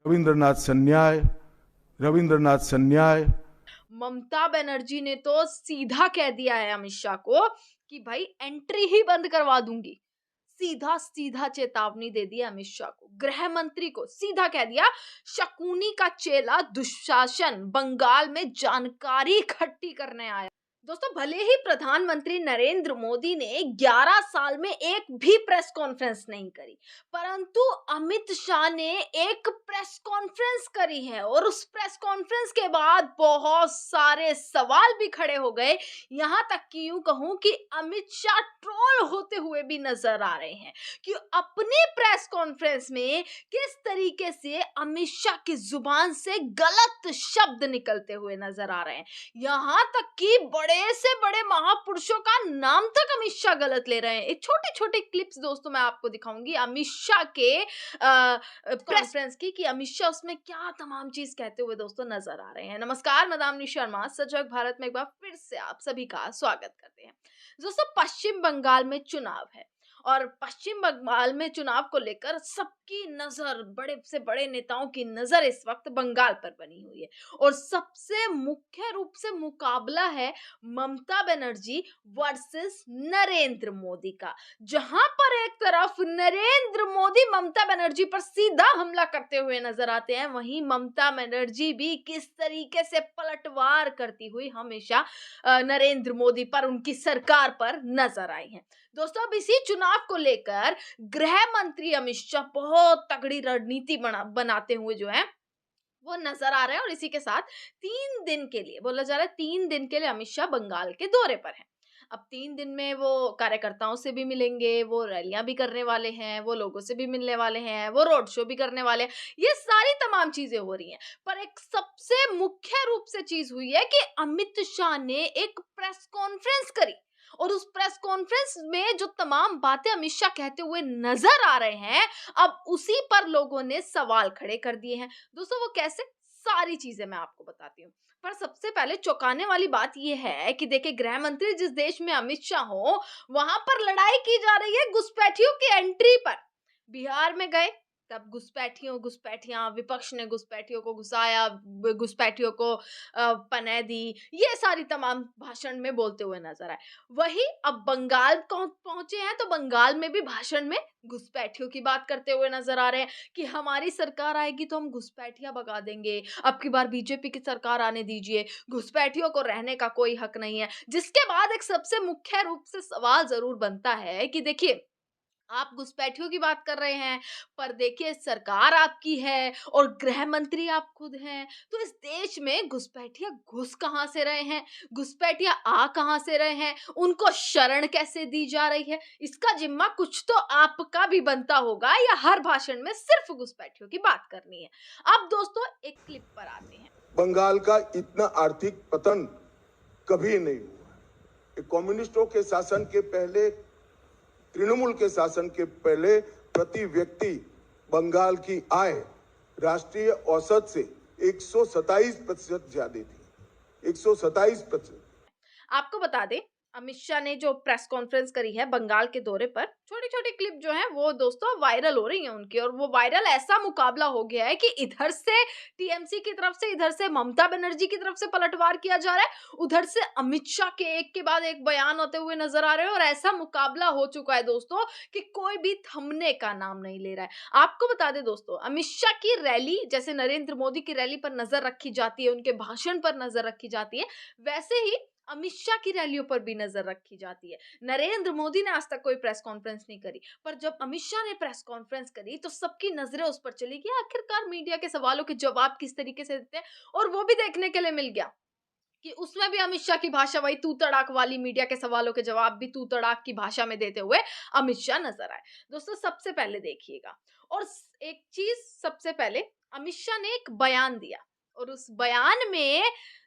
रविंद्रनाथ सन्याय। ममता बनर्जी ने तो सीधा कह दिया है अमित शाह को कि भाई एंट्री ही बंद करवा दूंगी। सीधा सीधा चेतावनी दे दी अमित शाह को, गृह मंत्री को सीधा कह दिया शकुनी का चेला दुशासन बंगाल में जानकारी इकट्ठी करने आया। दोस्तों, भले ही प्रधानमंत्री नरेंद्र मोदी ने 11 साल में एक भी प्रेस कॉन्फ्रेंस नहीं करी, परंतु अमित शाह ने एक प्रेस कॉन्फ्रेंस करी है और उस प्रेस कॉन्फ्रेंस के बाद बहुत सारे सवाल भी खड़े हो गए। यहां तक कि यूं कहूं कि अमित शाह ट्रोल होते हुए भी नजर आ रहे हैं कि अपनी प्रेस कॉन्फ्रेंस में किस तरीके से अमित शाह की जुबान से गलत शब्द निकलते हुए नजर आ रहे हैं। यहां तक कि बड़े से बड़े महापुरुषों का नाम तक अमित शाह गलत ले रहे हैं। एक छोटे छोटे क्लिप्स दोस्तों मैं आपको दिखाऊंगी अमित शाह के कॉन्फ्रेंस की कि अमित शाह उसमें क्या तमाम चीज कहते हुए दोस्तों नजर आ रहे हैं। नमस्कार, मैं दामिनी शर्मा सजग भारत में एक बार फिर से आप सभी का स्वागत करते हैं। दोस्तों, पश्चिम बंगाल में चुनाव है और पश्चिम बंगाल में चुनाव को लेकर सबकी नजर, बड़े से बड़े नेताओं की नजर इस वक्त बंगाल पर बनी हुई है और सबसे मुख्य रूप से मुकाबला है ममता बनर्जी वर्सेस नरेंद्र मोदी का, जहां पर एक तरफ नरेंद्र मोदी ममता बनर्जी पर सीधा हमला करते हुए नजर आते हैं, वहीं ममता बनर्जी भी किस तरीके से पलटवार करती हुई हमेशा नरेंद्र मोदी पर, उनकी सरकार पर नजर आई हैं। दोस्तों, अब इसी चुनाव को लेकर गृह मंत्री अमित शाह बहुत तगड़ी रणनीति बनाते हुए जो है वो नजर आ रहे हैं और इसी के साथ 3 दिन के लिए बोला जा रहा है, 3 दिन के लिए अमित शाह बंगाल के दौरे पर हैं। अब 3 दिन में वो कार्यकर्ताओं से भी मिलेंगे, वो रैलियां भी करने वाले हैं, वो लोगों से भी मिलने वाले हैं, वो रोड शो भी करने वाले हैं। ये सारी तमाम चीजें हो रही हैं, पर एक सबसे मुख्य रूप से चीज हुई है कि अमित शाह ने एक प्रेस कॉन्फ्रेंस करी और उस प्रेस कॉन्फ्रेंस में जो तमाम बातें अमित शाह कहते हुए नजर आ रहे हैं, अब उसी पर लोगों ने सवाल खड़े कर दिए हैं। दोस्तों, वो कैसे, सारी चीजें मैं आपको बताती हूँ। पर सबसे पहले चौंकाने वाली बात यह है कि देखिए, गृह मंत्री जिस देश में अमित शाह हो, वहां पर लड़ाई की जा रही है घुसपैठियों की एंट्री पर। बिहार में गए, तब घुसपैठियां, विपक्ष ने घुसपैठियों को घुसाया, घुसपैठियों को पनाह दी, ये सारी तमाम भाषण में बोलते हुए नजर आए। वही अब बंगाल पहुंचे हैं तो बंगाल में भी भाषण में घुसपैठियों की बात करते हुए नजर आ रहे हैं कि हमारी सरकार आएगी तो हम घुसपैठियां भगा देंगे, अब की बार बीजेपी की सरकार आने दीजिए, घुसपैठियों को रहने का कोई हक नहीं है। जिसके बाद एक सबसे मुख्य रूप से सवाल जरूर बनता है कि देखिए, आप घुसपैठियों की बात कर रहे हैं, पर देखिए सरकार आपकी है और गृह मंत्री आप खुद हैं, तो इस देश में घुसपैठिया घुस कहां से रहे हैं, घुसपैठिया आ कहां से रहे हैं, उनको शरण कैसे दी जा रही है, इसका जिम्मा कुछ तो आपका भी बनता होगा, या हर भाषण में सिर्फ घुसपैठियों की बात करनी है। अब दोस्तों, एक क्लिप पर आते हैं। बंगाल का इतना आर्थिक पतन कभी नहीं हुआ। कम्युनिस्टों के शासन के पहले, तृणमूल के शासन के पहले प्रति व्यक्ति बंगाल की आय राष्ट्रीय औसत से 127% ज्यादा थी। 127%। आपको बता दें, अमित शाह ने जो प्रेस कॉन्फ्रेंस करी है बंगाल के दौरे पर, छोटी छोटी क्लिप जो है वो दोस्तों वायरल हो रही है उनकी, और वो वायरल ऐसा मुकाबला हो गया है कि इधर से टीएमसी की तरफ से, इधर से ममता बनर्जी की तरफ से पलटवार किया जा रहा है, उधर से अमित शाह के एक के बाद एक बयान होते हुए नजर आ रहे हैं, और ऐसा मुकाबला हो चुका है दोस्तों कि कोई भी थमने का नाम नहीं ले रहा है। आपको बता दें दोस्तों, अमित शाह की रैली, जैसे नरेंद्र मोदी की रैली पर नजर रखी जाती है, उनके भाषण पर नजर रखी जाती है, वैसे ही अमित शाह की रैलियों पर भी नजर रखी जाती है। नरेंद्र मोदी ने आज तक कोई प्रेस कॉन्फ्रेंस नहीं करी, पर जब अमित शाह ने प्रेस कॉन्फ्रेंस करी तो सबकी नजरें उस पर चली कि आखिरकार मीडिया के सवालों के जवाब किस तरीके से देते हैं, और वो भी देखने के लिए मिल गया कि उसमें भी अमित शाह की भाषा वही तू तड़ाक वाली, मीडिया के सवालों के जवाब भी तू तड़ाक की भाषा में देते हुए अमित शाह नजर आए। दोस्तों, सबसे पहले देखिएगा, और एक चीज सबसे पहले, अमित शाह ने एक बयान दिया, और उस बयान में,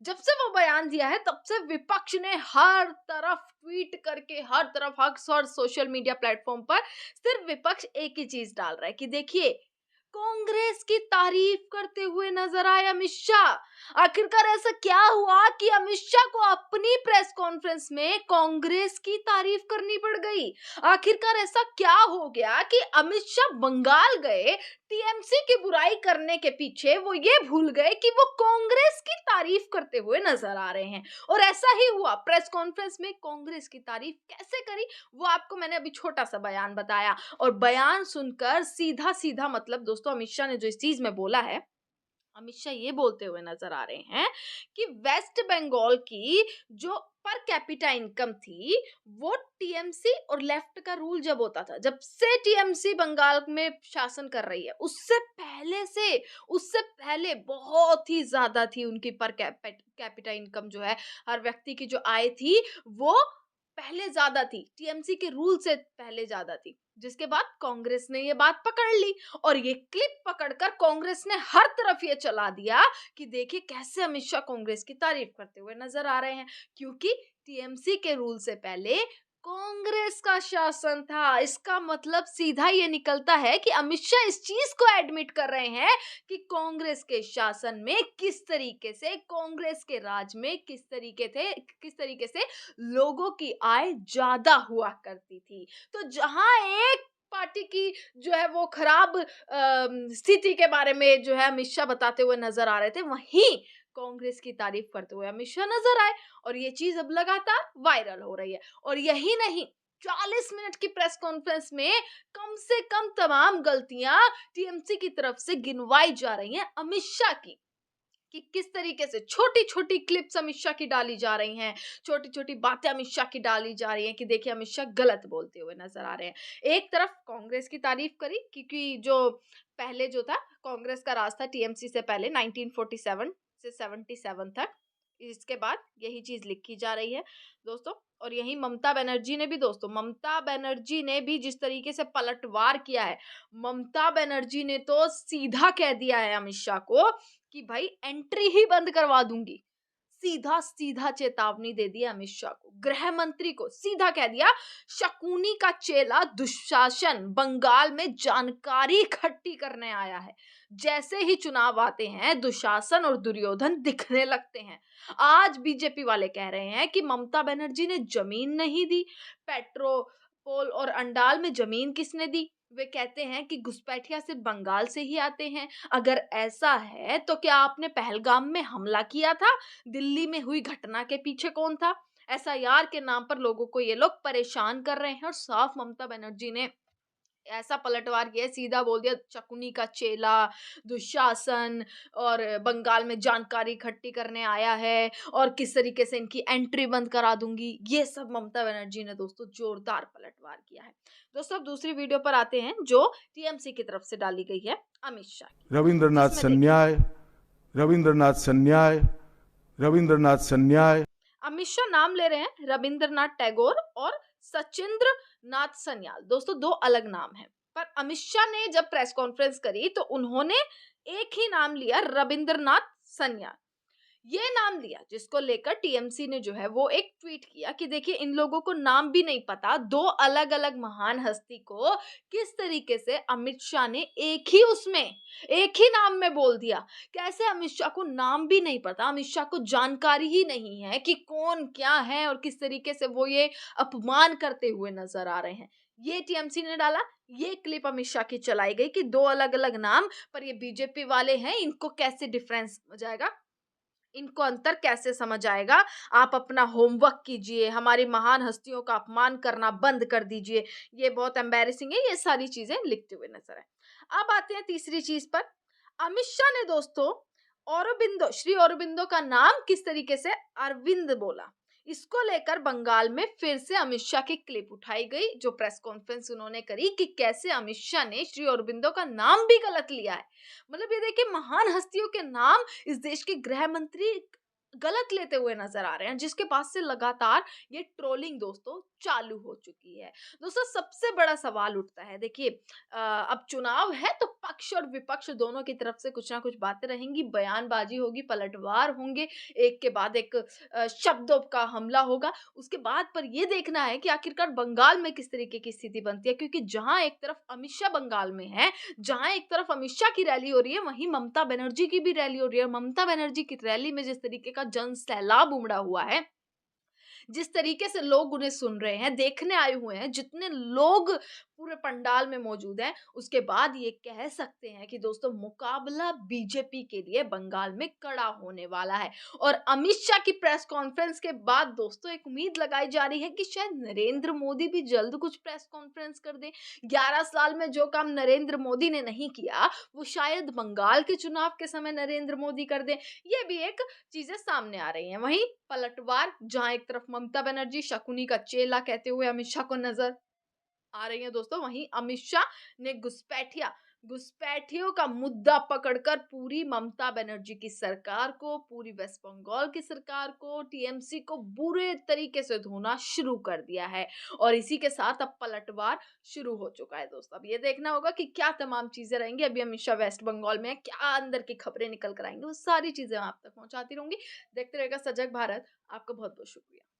जब से वो बयान दिया है तब से विपक्ष ने हर तरफ ट्वीट करके, हर तरफ, हर सोशल मीडिया प्लेटफॉर्म पर सिर्फ विपक्ष एक ही चीज डाल रहा है कि देखिए, कांग्रेस की तारीफ करते हुए नजर आए अमित शाह, आखिरकार ऐसा क्या हुआ कि अमित शाह को अपनी प्रेस कॉन्फ्रेंस में कांग्रेस की तारीफ करनी पड़ गई? आखिरकार ऐसा क्या हो गया कि अमित शाह बंगाल गए, टीएमसी की बुराई करने के पीछे वो ये भूल गए कि वो कांग्रेस की तारीफ करते हुए नजर आ रहे हैं? और ऐसा ही हुआ, प्रेस कॉन्फ्रेंस में कांग्रेस की तारीफ कैसे करी वो आपको मैंने अभी छोटा सा बयान बताया। और बयान सुनकर सीधा सीधा मतलब दोस्तों अमित शाह ने जो इस चीज में बोला है, अमित शाह ये बोलते हुए नजर आ रहे हैं कि वेस्ट बंगाल की जो पर कैपिटा इनकम थी वो टीएमसी और लेफ्ट का रूल जब होता था, जब से टीएमसी बंगाल में शासन कर रही है उससे पहले बहुत ही ज्यादा थी उनकी पर कैपिटा इनकम जो है, हर व्यक्ति की जो आय थी वो पहले ज्यादा थी, टीएमसी के रूल से पहले ज्यादा थी। जिसके बाद कांग्रेस ने ये बात पकड़ ली और ये क्लिप पकड़कर कांग्रेस ने हर तरफ ये चला दिया कि देखिए कैसे अमित शाह कांग्रेस की तारीफ करते हुए नजर आ रहे हैं, क्योंकि टीएमसी के रूल से पहले कांग्रेस का शासन था। इसका मतलब सीधा ये निकलता है कि अमित शाह इस चीज को एडमिट कर रहे हैं कि कांग्रेस के शासन में किस तरीके से, कांग्रेस के राज में किस तरीके से लोगों की आय ज्यादा हुआ करती थी। तो जहां एक पार्टी की जो है वो खराब स्थिति के बारे में जो है अमित शाह बताते हुए नजर आ रहे थे, वहीं कांग्रेस की तारीफ करते हुए अमित शाह नजर आए और ये चीज अब लगातार वायरल हो रही है। और यही नहीं, 40 मिनट की प्रेस कॉन्फ्रेंस में कम से कम तमाम गलतियां टीएमसी की तरफ से गिनवाई जा रही हैं अमित शाह की, कि किस तरीके से छोटी छोटी क्लिप्स अमित शाह की डाली जा रही हैं, छोटी छोटी बातें अमित शाह की डाली जा रही हैं कि देखिए अमित शाह गलत बोलते हुए नजर आ रहे हैं। एक तरफ कांग्रेस की तारीफ करी क्योंकि जो पहले जो था कांग्रेस का राज था टीएमसी से पहले 1947 से 77 तक, इसके बाद यही चीज लिखी जा रही है दोस्तों। और यही ममता बनर्जी ने भी जिस तरीके से पलटवार किया है, ममता बनर्जी ने तो सीधा कह दिया है अमित शाह को कि भाई एंट्री ही बंद करवा दूंगी। सीधा सीधा चेतावनी दे दी अमित शाह को, गृह मंत्री को सीधा कह दिया शकुनी का चेला दुशासन बंगाल में जानकारी इकट्ठी करने आया है। जैसे ही चुनाव आते हैं दुशासन और दुर्योधन दिखने लगते हैं। आज बीजेपी वाले कह रहे हैं कि ममता बनर्जी ने जमीन नहीं दी, पेट्रोपोल और अंडाल में जमीन किसने दी? वे कहते हैं कि घुसपैठिया सिर्फ बंगाल से ही आते हैं। अगर ऐसा है तो क्या आपने पहलगाम में हमला किया था? दिल्ली में हुई घटना के पीछे कौन था? एसआईआर के नाम पर लोगों को ये लोग परेशान कर रहे हैं। और साफ ममता बनर्जी ने ऐसा पलटवार किया, सीधा बोल दिया शकुनी का चेला दुशासन और बंगाल में जानकारी इकट्ठी करने आया है और किस तरीके से इनकी एंट्री बंद करा दूंगी। ये सब ममता बनर्जी ने दोस्तों जोरदार पलटवार किया है। दोस्तों अब दूसरी वीडियो पर आते हैं जो टीएमसी की तरफ से डाली गई है अमित शाह की। रविंद्रनाथ सन्याय अमित शाह नाम ले रहे हैं रविंद्रनाथ टैगोर और सचिंद्र नाथ सन्याल। दोस्तों दो अलग नाम हैं, पर अमित शाह ने जब प्रेस कॉन्फ्रेंस करी तो उन्होंने एक ही नाम लिया, रविंद्रनाथ सन्याल ये नाम लिया, जिसको लेकर टीएमसी ने जो है वो एक ट्वीट किया कि देखिए इन लोगों को नाम भी नहीं पता, दो अलग अलग महान हस्ती को किस तरीके से अमित शाह ने एक ही नाम में बोल दिया। कैसे अमित शाह को नाम भी नहीं पता, अमित शाह को जानकारी ही नहीं है कि कौन क्या है और किस तरीके से वो ये अपमान करते हुए नजर आ रहे हैं। ये टीएमसी ने डाला, ये क्लिप अमित शाह की चलाई गई कि दो अलग अलग नाम, पर ये बीजेपी वाले हैं, इनको कैसे डिफरेंस हो जाएगा, इनको अंतर कैसे समझ आएगा। आप अपना होमवर्क कीजिए, हमारी महान हस्तियों का अपमान करना बंद कर दीजिए। ये बहुत एम्बैरेसिंग है, ये सारी चीजें लिखते हुए नजर आए। अब आते हैं तीसरी चीज पर। अमित शाह ने दोस्तों श्री औरबिंदो का नाम किस तरीके से अरविंद बोला, इसको लेकर बंगाल में फिर से अमित शाह की क्लिप उठाई गई, जो प्रेस कॉन्फ्रेंस उन्होंने करी कि कैसे अमित शाह ने श्री औरबिंदो का नाम भी गलत लिया है। मतलब ये देखिए महान हस्तियों के नाम इस देश के गृह मंत्री गलत लेते हुए नजर आ रहे हैं, जिसके बाद से लगातार ये ट्रोलिंग दोस्तों चालू हो चुकी है। दोस्तों सबसे बड़ा सवाल उठता है, देखिए अब चुनाव है तो पक्ष और विपक्ष दोनों की तरफ से कुछ ना कुछ बातें रहेंगी, बयानबाजी होगी, पलटवार होंगे, एक के बाद एक शब्दों का हमला होगा। उसके बाद पर ये देखना है कि आखिरकार बंगाल में किस तरीके की स्थिति बनती है, क्योंकि जहां एक तरफ अमित शाह बंगाल में है, जहां एक तरफ अमित शाह की रैली हो रही है, वहीं ममता बनर्जी की भी रैली हो रही है। ममता बनर्जी की रैली में जिस तरीके का जन सैलाब उमड़ा हुआ है, जिस तरीके से लोग उन्हें सुन रहे हैं, देखने आए हुए हैं, जितने लोग पूरे पंडाल में मौजूद हैं, उसके बाद ये कह सकते हैं कि दोस्तों मुकाबला बीजेपी के लिए बंगाल में कड़ा होने वाला है। और अमित शाह की प्रेस कॉन्फ्रेंस के बाद दोस्तों एक उम्मीद लगाई जा रही है कि शायद नरेंद्र मोदी भी जल्द कुछ प्रेस कॉन्फ्रेंस कर दें। 11 साल में जो काम नरेंद्र मोदी ने नहीं किया, वो शायद बंगाल के चुनाव के समय नरेंद्र मोदी कर दें। ये भी एक चीजें सामने आ रही हैं। वहीं पलटवार, जहां एक तरफ ममता बनर्जी शकुनी का चेला कहते हुए अमित शाह को नजर आ रही है दोस्तों, वहीं अमित शाह ने घुसपैठियों का मुद्दा पकड़कर पूरी ममता बनर्जी की सरकार को, पूरी वेस्ट बंगाल की सरकार को, टीएमसी को बुरे तरीके से धोना शुरू कर दिया है। और इसी के साथ अब पलटवार शुरू हो चुका है दोस्तों। अब ये देखना होगा कि क्या तमाम चीजें रहेंगी। अभी अमित शाह वेस्ट बंगाल में है, क्या अंदर की खबरें निकल कर आएंगी, वो सारी चीजें मैं आप तक पहुंचाती रहूंगी। देखते रहेगा सजग भारत। आपका बहुत बहुत शुक्रिया।